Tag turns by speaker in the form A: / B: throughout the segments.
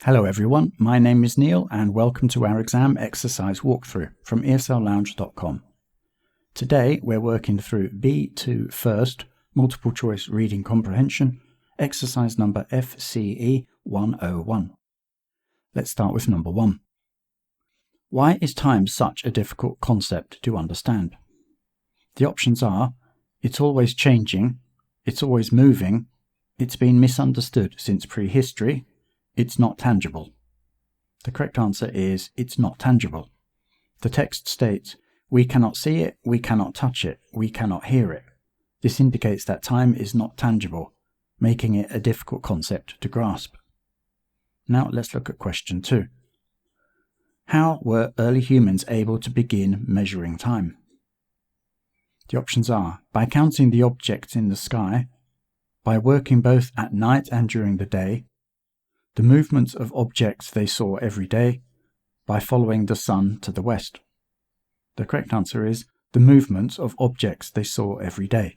A: Hello everyone, my name is Neil and welcome to our exam exercise walkthrough from esl-lounge.com. Today we're working through B2 First Multiple Choice Reading Comprehension, exercise number FCE101. Let's start with number 1. Why is time such a difficult concept to understand? The options are: it's always changing, it's always moving, it's been misunderstood since prehistory, it's not tangible. The correct answer is it's not tangible. The text states, we cannot see it, we cannot touch it, we cannot hear it. This indicates that time is not tangible, making it a difficult concept to grasp. Now let's look at question 2. How were early humans able to begin measuring time? The options are: by counting the objects in the sky, by working both at night and during the day, the movements of objects they saw every day, by following the sun to the west. The correct answer is the movements of objects they saw every day.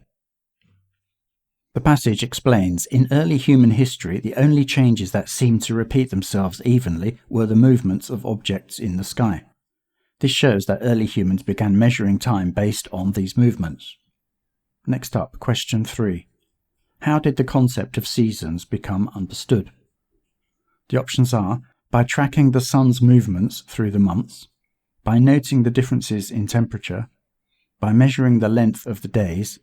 A: The passage explains, in early human history, the only changes that seemed to repeat themselves evenly were the movements of objects in the sky. This shows that early humans began measuring time based on these movements. Next up, question 3. How did the concept of seasons become understood? The options are: by tracking the sun's movements through the months, by noting the differences in temperature, by measuring the length of the days,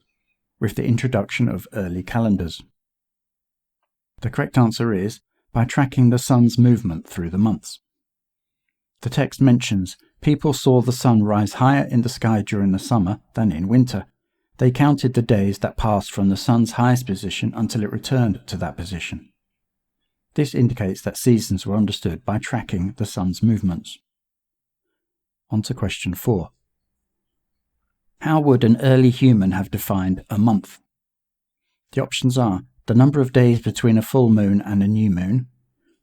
A: with the introduction of early calendars. The correct answer is by tracking the sun's movement through the months. The text mentions people saw the sun rise higher in the sky during the summer than in winter. They counted the days that passed from the sun's highest position until it returned to that position. This indicates that seasons were understood by tracking the sun's movements. On to question 4. How would an early human have defined a month? The options are: the number of days between a full moon and a new moon,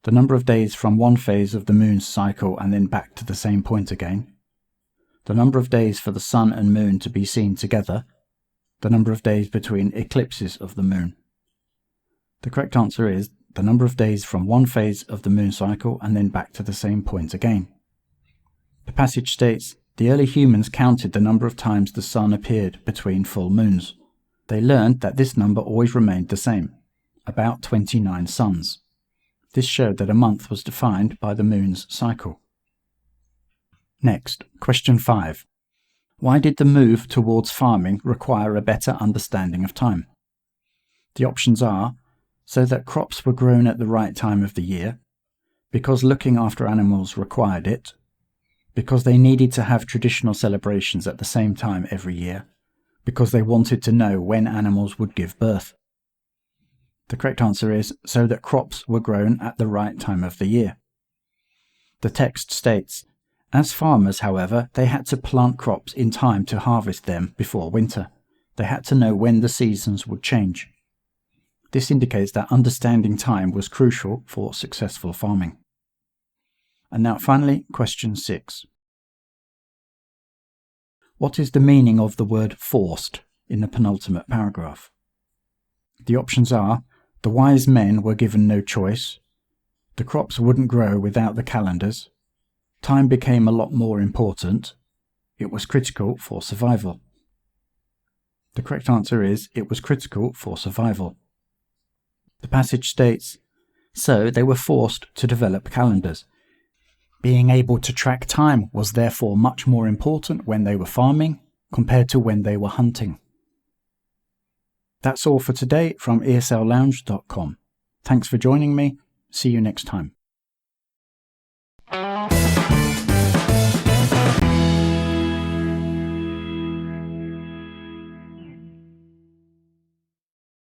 A: the number of days from one phase of the moon's cycle and then back to the same point again, the number of days for the sun and moon to be seen together, the number of days between eclipses of the moon. The correct answer is the number of days from one phase of the moon cycle and then back to the same point again. The passage states, the early humans counted the number of times the sun appeared between full moons. They learned that this number always remained the same, about 29 suns. This showed that a month was defined by the moon's cycle. Next, question 5. Why did the move towards farming require a better understanding of time? The options are: so that crops were grown at the right time of the year, because looking after animals required it, because they needed to have traditional celebrations at the same time every year, because they wanted to know when animals would give birth. The correct answer is so that crops were grown at the right time of the year. The text states, as farmers, however, they had to plant crops in time to harvest them before winter. They had to know when the seasons would change. This indicates that understanding time was crucial for successful farming. And now finally, question 6. What is the meaning of the word forced in the penultimate paragraph? The options are: the wise men were given no choice, the crops wouldn't grow without the calendars, time became a lot more important, it was critical for survival. The correct answer is it was critical for survival. The passage states, so they were forced to develop calendars. Being able to track time was therefore much more important when they were farming compared to when they were hunting. That's all for today from esl-lounge.com. Thanks for joining me. See you next time.